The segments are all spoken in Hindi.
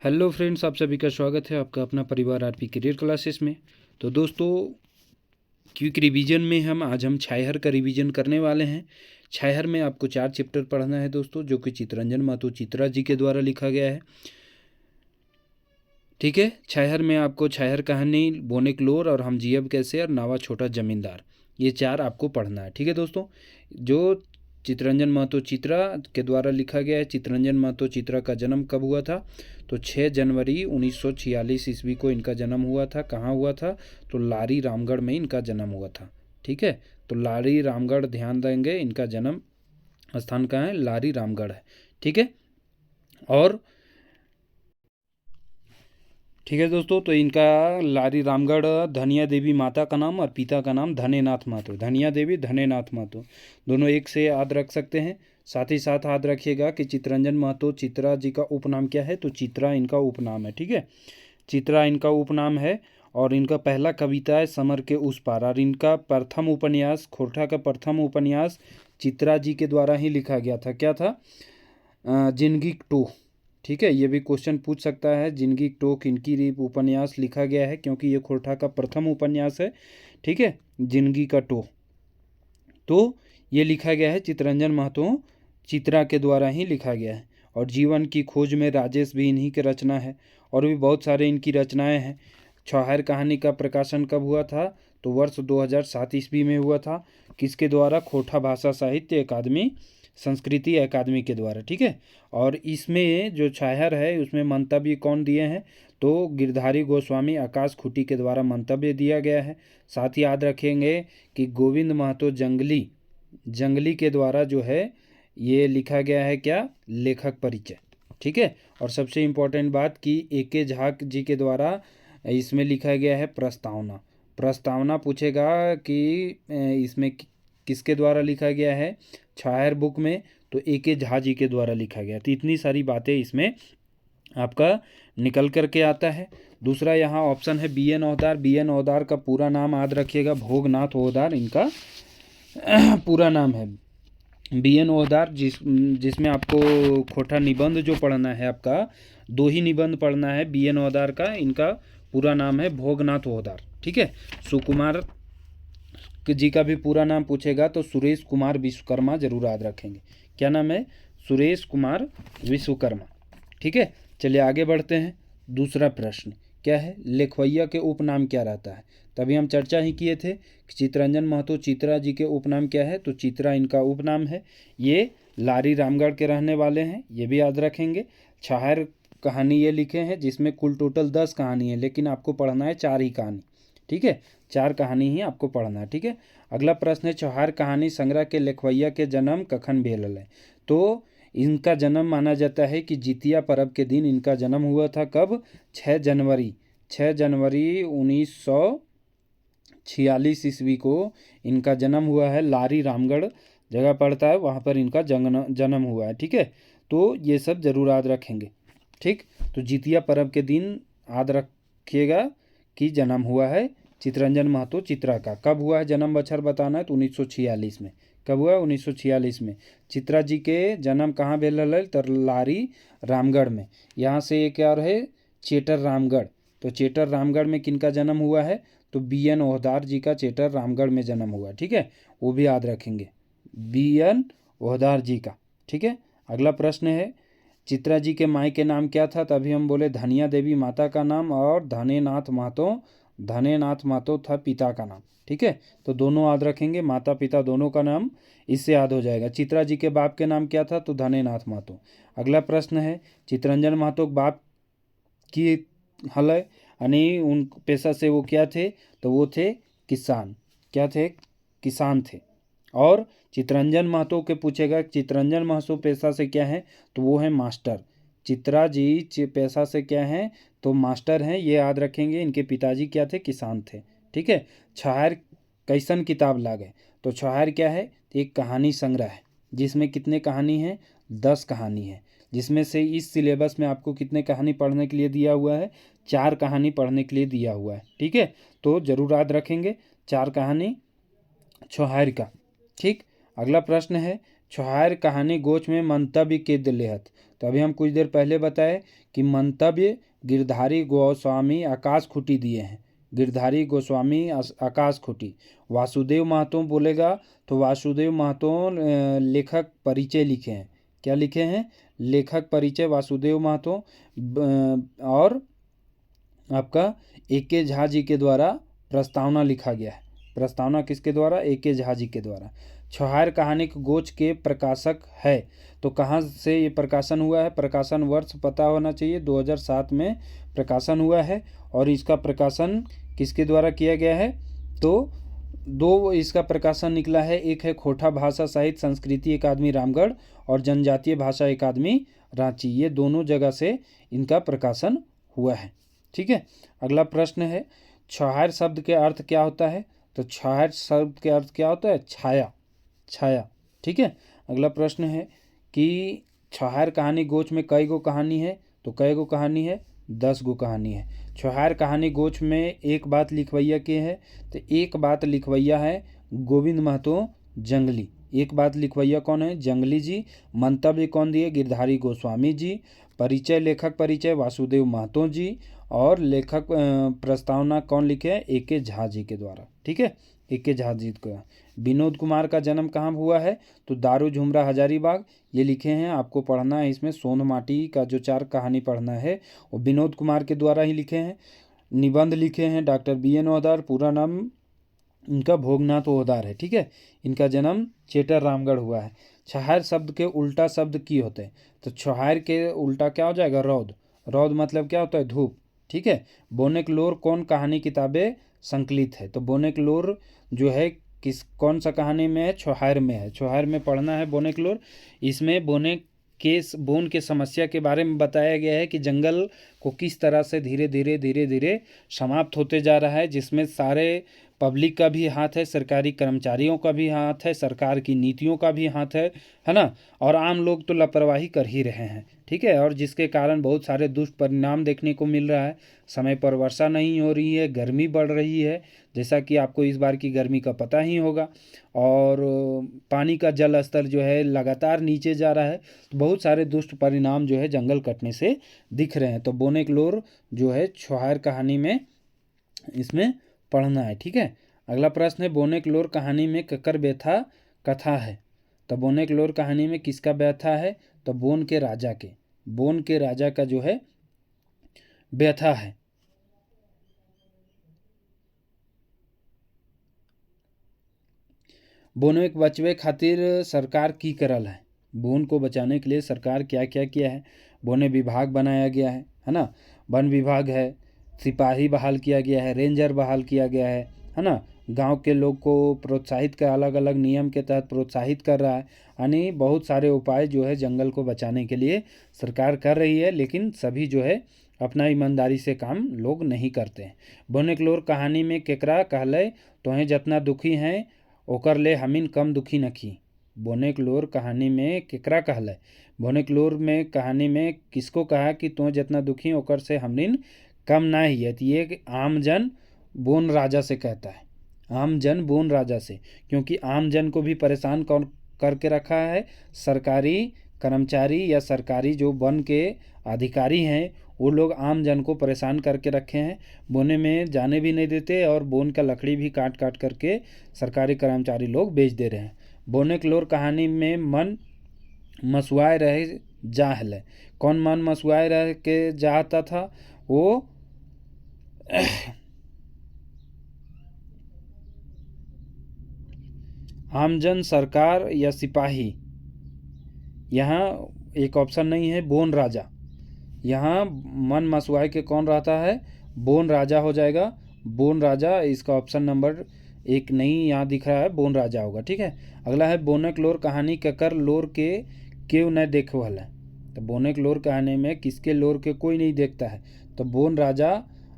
हेलो फ्रेंड्स, आप सभी का स्वागत है आपका अपना परिवार आरपी करियर क्लासेस में। तो दोस्तों, क्विक रिवीजन में हम छायहर का रिवीजन करने वाले हैं। छायहर में आपको 4 चैप्टर पढ़ना है दोस्तों, जो कि चित्तरंजन महतो चित्रा जी के द्वारा लिखा गया है। ठीक है, छायहर में आपको छायहर कहानी, बोनेकलोर और हम जियब कैसे और नावा छोटा जमींदार, ये 4 आपको पढ़ना है। ठीक है दोस्तों, जो चित्तरंजन महतो चित्रा के द्वारा लिखा गया है। चित्तरंजन महतो चित्रा का जन्म कब हुआ था? तो 6 जनवरी 1946 ईस्वी को इनका जन्म हुआ था। कहाँ हुआ था? तो लारी रामगढ़ में इनका जन्म हुआ था। ठीक है, तो लारी रामगढ़ ध्यान देंगे, इनका जन्म स्थान कहाँ है? लारी रामगढ़ है। ठीक है, और ठीक है दोस्तों, तो इनका लारी रामगढ़ धनिया देवी माता का नाम और पिता का नाम धनेनाथ महतो। धनिया देवी, धनेनाथ महतो, दोनों एक से याद रख सकते हैं। साथ ही साथ याद रखिएगा कि चित्तरंजन महतो चित्रा जी का उपनाम क्या है? तो चित्रा इनका उपनाम है। ठीक है, चित्रा इनका उपनाम है। और इनका पहला कविता है समर के उस पार। और इनका प्रथम उपन्यास, खोरठा का प्रथम उपन्यास चित्रा जी के द्वारा ही लिखा गया था। क्या था? जिंदगी टू। ठीक है, ये भी क्वेश्चन पूछ सकता है, जिंदगी टो किनकी उपन्यास लिखा गया है, क्योंकि ये खोरठा का प्रथम उपन्यास है। ठीक है, जिंदगी का टो, तो ये लिखा गया है चित्तरंजन महतो चित्रा के द्वारा ही लिखा गया है। और जीवन की खोज में राजेश भी इन्हीं की रचना है, और भी बहुत सारे इनकी रचनाएं हैं। छायहर कहानी का प्रकाशन कब हुआ था? तो वर्ष 2007 ईस्वी में हुआ था। किसके द्वारा? खोरठा भाषा साहित्य अकादमी, संस्कृति अकादमी के द्वारा। ठीक है, और इसमें जो छायहर है उसमें मंतव्य कौन दिए हैं? तो गिरधारी गोस्वामी आकाश खूटी के द्वारा मंतव्य दिया गया है। साथ ही याद रखेंगे कि गोविंद महतो जंगली के द्वारा जो है ये लिखा गया है। क्या? लेखक परिचय। ठीक है, और सबसे इम्पोर्टेंट बात कि A.K. झा जी के द्वारा इसमें लिखा गया है प्रस्तावना। प्रस्तावना पूछेगा कि इसमें किसके द्वारा लिखा गया है छायहर बुक में? तो A.K. झा जी के द्वारा लिखा गया। तो इतनी सारी बातें इसमें आपका निकल करके आता है। दूसरा यहाँ ऑप्शन है B.N. ओहदार। B.N. ओहदार का पूरा नाम याद रखिएगा, भोगनाथ ओहदार इनका पूरा नाम है। B.N. ओहदार जिसमें आपको खोटा निबंध जो पढ़ना है, आपका 2 ही निबंध पढ़ना है B.N. ओहदार का। इनका पूरा नाम है भोगनाथ ओहदार। ठीक है, सुकुमार जी का भी पूरा नाम पूछेगा तो सुरेश कुमार विश्वकर्मा जरूर याद रखेंगे। क्या नाम है? सुरेश कुमार विश्वकर्मा। ठीक है, चलिए आगे बढ़ते हैं। दूसरा प्रश्न क्या है? लेखवैया के उपनाम क्या रहता है? तभी हम चर्चा ही किए थे कि चित्तरंजन महतो चित्रा जी के उपनाम क्या है? तो चित्रा इनका उपनाम है। ये लारी रामगढ़ के रहने वाले हैं, ये भी याद रखेंगे। छायहर कहानी ये लिखे हैं जिसमें कुल टोटल 10 कहानी है, लेकिन आपको पढ़ना है 4 ही कहानी। ठीक है, 4 कहानी ही आपको पढ़ना है। ठीक है, अगला प्रश्न है छायहर कहानी संग्रह के लेखवैया के जन्म कखन भेल है? तो इनका जन्म माना जाता है कि जितिया पर्व के दिन इनका जन्म हुआ था। कब? 6 जनवरी 1946 ईस्वी को इनका जन्म हुआ है। लारी रामगढ़ जगह पड़ता है, वहाँ पर इनका जन्म हुआ है। ठीक है, तो ये सब जरूर याद रखेंगे। ठीक, तो जितिया पर्व के दिन याद रखिएगा कि जन्म हुआ है चित्तरंजन महतो चित्रा का। कब हुआ है जन्म बछर बताना है? तो 1946 में। कब हुआ? 1946 में। चित्रा जी के जन्म कहाँ भेल है? तो लारी रामगढ़ में। यहाँ से ये क्या रहे? चेटर रामगढ़। तो चेटर रामगढ़ में किनका जन्म हुआ है? तो B.N. ओहदार जी का चेटर रामगढ़ में जन्म हुआ। ठीक है, वो भी याद रखेंगे, B.N. ओहदार जी का। ठीक है, अगला प्रश्न है चित्रा जी के माई के नाम क्या था? तभी हम बोले धनिया देवी माता का नाम, और धनेनाथ महतो था पिता का नाम। ठीक है, तो दोनों याद रखेंगे, माता पिता दोनों का नाम इससे याद हो जाएगा। चित्रा जी के बाप के नाम क्या था? तो धनेनाथ महतो। अगला प्रश्न है चित्तरंजन महतो बाप की हल है, यानी उन पेशा से वो क्या थे? तो वो थे किसान। क्या थे? किसान थे। और चित्तरंजन महतो के पूछेगा चित्तरंजन महतो पेशा से क्या है? तो वो है मास्टर। चित्रा जी पेशा से क्या हैं? तो मास्टर हैं, ये याद रखेंगे। इनके पिताजी क्या थे? किसान थे। ठीक है, छायहर कैसन किताब लागे? तो छायहर क्या है? एक कहानी संग्रह है, जिसमें कितने कहानी हैं? 10 कहानी है, जिसमें से इस सिलेबस में आपको कितने कहानी पढ़ने के लिए दिया हुआ है? 4 कहानी पढ़ने के लिए दिया हुआ है। ठीक है, तो जरूर याद रखेंगे 4 कहानी छायहर का। ठीक, अगला प्रश्न है छायहर कहानी गोच में मंतव्य के दिलेहत। तो अभी हम कुछ देर पहले बताए कि मंतव्य गिरधारी गोस्वामी आकाश खूंटी दिए हैं, गिरधारी गोस्वामी आकाश खूंटी। वासुदेव महतो बोलेगा तो वासुदेव महतो लेखक परिचय लिखे हैं। क्या लिखे हैं? लेखक परिचय वासुदेव महतो। और आपका ए.के. झा जी के द्वारा प्रस्तावना लिखा गया है। प्रस्तावना किसके द्वारा? ए.के. झा जी के द्वारा। छुहार कहानी गोच के प्रकाशक है, तो कहाँ से ये प्रकाशन हुआ है? प्रकाशन वर्ष पता होना चाहिए, 2007 में प्रकाशन हुआ है। और इसका प्रकाशन किसके द्वारा किया गया है? तो दो इसका प्रकाशन निकला है, एक है खोटा भाषा साहित्य संस्कृति अकादमी रामगढ़ और जनजातीय भाषा अकादमी रांची, ये दोनों जगह से इनका प्रकाशन हुआ है। ठीक है। अगला प्रश्न है, छुहार शब्द के अर्थ क्या होता है? तो छुहार शब्द के अर्थ क्या होता है? छाया, छाया। ठीक है। अगला प्रश्न है कि छुहार कहानी गोच में कई गो कहानी है? तो कई गो कहानी है? 10 गो कहानी है। छुहार कहानी गोच में एक बात लिखवैया के है? तो एक बात लिखवैया है गोविंद महतो जंगली। एक बात लिखवैया कौन है? जंगली जी। मंतव्य कौन दिए? गिरधारी गोस्वामी जी। परिचय, लेखक परिचय वासुदेव महतो जी। और लेखक प्रस्तावना कौन लिखे हैं? ए.के. झा जी के द्वारा। ठीक है, ए.के. झा जी का। विनोद कुमार का जन्म कहाँ हुआ है? तो दारू झुमरा हजारीबाग, ये लिखे हैं। आपको पढ़ना है इसमें सोन माटी का जो 4 कहानी पढ़ना है वो विनोद कुमार के द्वारा ही लिखे हैं। निबंध लिखे हैं डॉक्टर बी.एन. ओहदार, पूरा नाम इनका भोगनाथ ओहदार है। ठीक है। इनका जन्म चेटर रामगढ़ हुआ है। छुहार शब्द के उल्टा शब्द की होते हैं? तो छुहार के उल्टा क्या हो जाएगा? रौद। रौद मतलब क्या होता है? धूप। ठीक है। बोनेकलोर कौन कहानी किताबें संकलित है? तो बोनेकलोर जो है कौन सा कहानी में है? छुहार में है। छुहार में पढ़ना है बोनेकलोर। इसमें बोन के समस्या के बारे में बताया गया है कि जंगल को किस तरह से धीरे धीरे समाप्त होते जा रहा है, जिसमें सारे पब्लिक का भी हाथ है, सरकारी कर्मचारियों का भी हाथ है, सरकार की नीतियों का भी हाथ है ना। और आम लोग तो लापरवाही कर ही रहे हैं। ठीक है। और जिसके कारण बहुत सारे दुष्परिणाम देखने को मिल रहा है। समय पर वर्षा नहीं हो रही है, गर्मी बढ़ रही है, जैसा कि आपको इस बार की गर्मी का पता ही होगा। और पानी का जल स्तर जो है लगातार नीचे जा रहा है। तो बहुत सारे दुष्ट परिणाम जो है जंगल कटने से दिख रहे हैं। तो बोनेकलोर जो है छुहार कहानी में इसमें पढ़ना है। ठीक है। अगला प्रश्न है, बोनेकलोर कहानी में ककर व्यथा कथा है? तो बोनेकलोर कहानी में किसका व्यथा है? तो बोन के राजा का जो है व्यथा है। बोने के बचवे खातिर सरकार की करल है? बोन को बचाने के लिए सरकार क्या क्या किया है? बोने विभाग बनाया गया है ना। वन विभाग है, सिपाही बहाल किया गया है, रेंजर बहाल किया गया है ना। गांव के लोग को प्रोत्साहित कर अलग अलग नियम के तहत प्रोत्साहित कर रहा है। यानी बहुत सारे उपाय जो है जंगल को बचाने के लिए सरकार कर रही है, लेकिन सभी जो है अपना ईमानदारी से काम लोग नहीं करते हैं। बोनेकलोर कहानी में केकरा कहले तोहें जितना दुखी हैं ओकर ले हमीन कम दुखी नखी? बोनेकलोर कहानी में केकरा कहले? बोनेकलोर में कहानी में किसको कहा कि तुम जितना दुखी ओकर से हमनिन कम ना ही है? तो ये आमजन बोन राजा से कहता है, आमजन बोन राजा से, क्योंकि आमजन को भी परेशान कौन करके रखा है? सरकारी कर्मचारी या सरकारी जो वन के अधिकारी हैं वो लोग आम जन को परेशान करके रखे हैं। बोने में जाने भी नहीं देते और बोन का लकड़ी भी काट काट करके सरकारी कर्मचारी लोग बेच दे रहे हैं। बोनेकलोर कहानी में मन मसुआए रहे जाहल है? कौन मन मसुआए रह के जाता था? वो आमजन, सरकार या सिपाही? यहाँ एक ऑप्शन नहीं है, बोन राजा। यहाँ मन मसुआए के कौन रहता है? बोन राजा हो जाएगा। बोन राजा, इसका ऑप्शन नंबर 1 नहीं यहाँ दिख रहा है, बोन राजा होगा। ठीक है। अगला है, बोनेकलोर कहानी ककर लोर के क्यों न देखो है? तो बोनेकलोर कहानी में किसके लोर के कोई नहीं देखता है? तो बोन राजा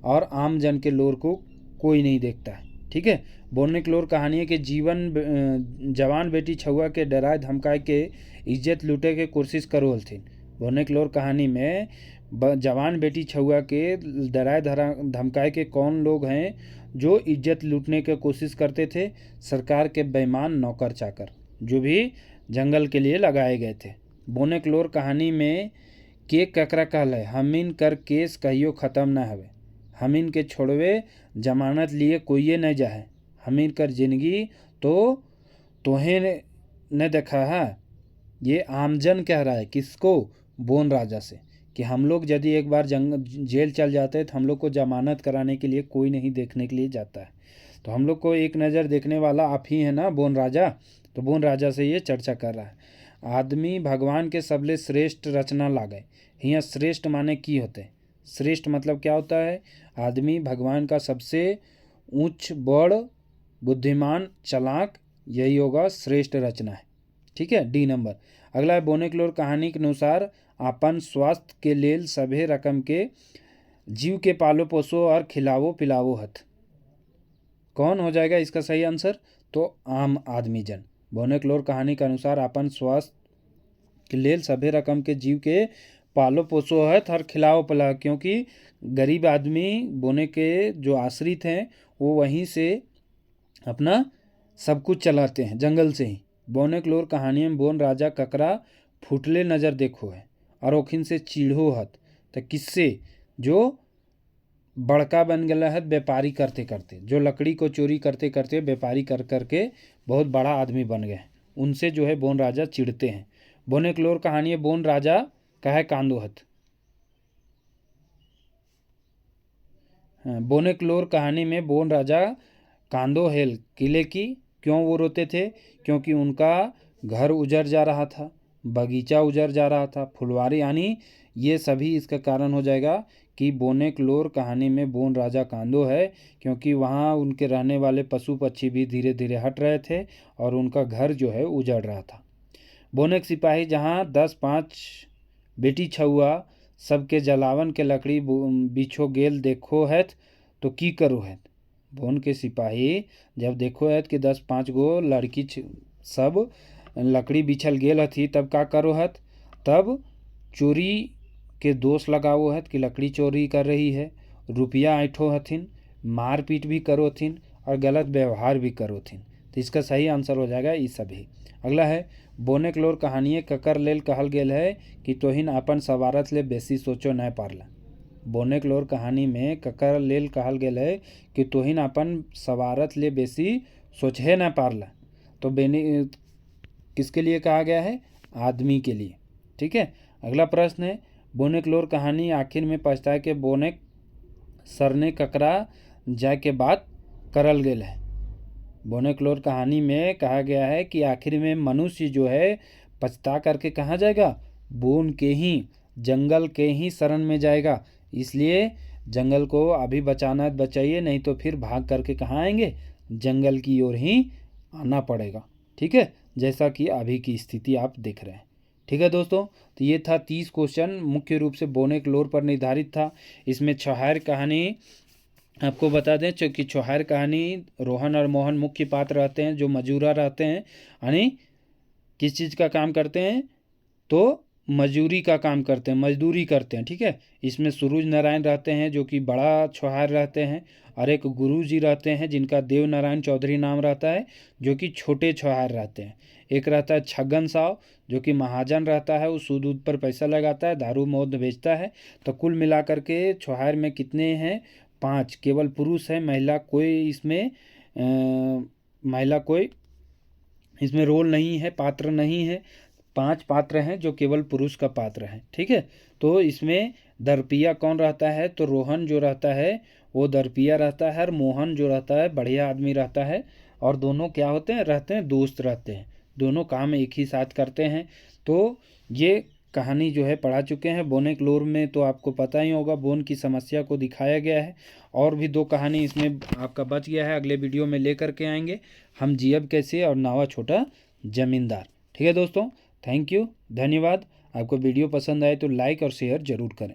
और आम जन के लोर को कोई नहीं देखता है। ठीक है। बोनेकलोर कहानी के जवान बेटी छुआ के डराए धमकाए के इज्जत लूटे के कोशिश करो हलथिन? बोनेकलोर कहानी में जवान बेटी छुआ के डराए धमकाए के कौन लोग हैं जो इज्जत लूटने की कोशिश करते थे? सरकार के बेईमान नौकर चाकर जो भी जंगल के लिए लगाए गए थे। बोनेकलोर कहानी में के ककरा कहल है, हमीन कर केस कहियो ख़त्म न हवे, हमीन के छोड़वे जमानत लिए कोई न जाए, हमीन कर जिंदगी तो तोहें ने देखा है। ये आमजन कह रहा है किसको, बोन राजा से, कि हम लोग यदि एक बार जेल चल जाते हैं तो हम लोग को जमानत कराने के लिए कोई नहीं देखने के लिए जाता है, तो हम लोग को एक नज़र देखने वाला आप ही है ना बोन राजा। तो बोन राजा से ये चर्चा कर रहा है। आदमी भगवान के सबले श्रेष्ठ रचना लागे, यहाँ श्रेष्ठ माने की होते, श्रेष्ठ मतलब क्या होता है, आदमी भगवान का सबसे उच्च बड़ बुद्धिमान चालाक, यही होगा श्रेष्ठ रचना है। ठीक है, डी नंबर। अगला है बोनेक्लोर कहानी के अनुसार अपन स्वास्थ्य के लेल सभे रकम के जीव के पालो पोसो और खिलावो पिलावो हथ। कौन हो जाएगा इसका सही आंसर, तो आम आदमी जन। बोनेक्लोर कहानी के अनुसार अपन स्वास्थ्य के लेल सभे रकम के जीव के पालो पोसो हथ और खिलाओ पिलाओ, क्योंकि गरीब आदमी बोने के जो आश्रित हैं वो वहीं से अपना सब कुछ चलाते हैं, जंगल से ही। बोनेक्लोर कहानी में बोन राजा ककरा फुटले नज़र देखो है और ओखिन से चीढ़ो हत, तो किससे, जो बड़का बन गया है व्यापारी करते करते, जो लकड़ी को चोरी करते करते व्यापारी कर करके बहुत बड़ा आदमी बन गए, उनसे जो है बोन राजा चिढ़ते हैं। बोनेक्लोर कहानी में बोन राजा कहे कांदो हत। बोनेक्लोर कहानी में बोन राजा कांदो हेल किले की, क्यों वो रोते थे, क्योंकि उनका घर उजड़ जा रहा था, बगीचा उजड़ जा रहा था, फुलवारी, यानी ये सभी इसका कारण हो जाएगा कि बोनेक्लोर कहानी में बोन राजा कांदो है, क्योंकि वहाँ उनके रहने वाले पशु पक्षी भी धीरे धीरे हट रहे थे और उनका घर जो है उजड़ रहा था। बोनेक सिपाही जहाँ 10-5 बेटी छुआ सबके जलावन के लकड़ी बिछो गेल देखो है तो की करो है। बोन के सिपाही जब देखो है कि 10-5 गो लड़की सब लकड़ी बिछल गेल हथी, तब का करो हत, तब चोरी के दोष लगाओ हत कि लकड़ी चोरी कर रही है, रुपया ऐठो हथिन, मारपीट भी करो हथिन और गलत व्यवहार भी करो हथिन। तो इसका सही आंसर हो जाएगा ये सभी। अगला है बोनेक्लोर कहानी ककर लेल कहल गेल है कि तोहिन अपन सवारत ले बेसी सोचो न पारला। बोनेक्लोर कहानी में ककर लेल कहल गेल है कि तोहिन अपन सवारत ले बेसी सोचे न पारला, तो किसके लिए कहा गया है, आदमी के लिए। ठीक है, अगला प्रश्न है बोनेक्लोर कहानी आखिर में पछताए के बोनेक सरने ककरा जाए के बात करल गेल है। बोनेक्लोर कहानी में कहा गया है कि आखिर में मनुष्य जो है पछता करके कहाँ जाएगा, बोन के ही जंगल के ही शरण में जाएगा। इसलिए जंगल को अभी बचाना बचाइए, नहीं तो फिर भाग करके कहाँ आएंगे, जंगल की ओर ही आना पड़ेगा। ठीक है, जैसा कि अभी की स्थिति आप देख रहे हैं। ठीक है दोस्तों, तो ये था 30 क्वेश्चन, मुख्य रूप से बोनेक्लोर पर निर्धारित था। इसमें छुहार कहानी आपको बता दें, क्योंकि छुहार कहानी रोहन और मोहन मुख्य पात्र रहते हैं, जो मजूरा रहते हैं, यानी किस चीज़ का काम करते हैं, तो मजदूरी का काम करते हैं, मजदूरी करते हैं। ठीक है, इसमें सूरज नारायण रहते हैं जो कि बड़ा छुहार रहते हैं, और एक गुरु जी रहते हैं जिनका देव नारायण चौधरी नाम रहता है, जो कि छोटे छुहार रहते हैं। एक रहता है छगन साव जो कि महाजन रहता है, वो सूद दूध पर पैसा लगाता है, दारू मौत बेचता है। तो कुल मिलाकर के छुहार में कितने हैं, 5, केवल पुरुष है, महिला कोई इसमें रोल नहीं है, पात्र नहीं है। 5 पात्र हैं जो केवल पुरुष का पात्र है। ठीक है, तो इसमें दरपिया कौन रहता है, तो रोहन जो रहता है वो दरपिया रहता है, और मोहन जो रहता है बढ़िया आदमी रहता है, और दोनों क्या होते हैं, रहते हैं दोस्त रहते हैं, दोनों काम एक ही साथ करते हैं। तो ये कहानी जो है पढ़ा चुके हैं। बोनेक्लोर में तो आपको पता ही होगा, बोन की समस्या को दिखाया गया है, और भी 2 कहानी इसमें आपका बच गया है, अगले वीडियो में लेकर के आएंगे हम जियब कैसे और नावा छोटा जमींदार। ठीक है दोस्तों, थैंक यू, धन्यवाद। आपको वीडियो पसंद आए तो लाइक और शेयर ज़रूर करें।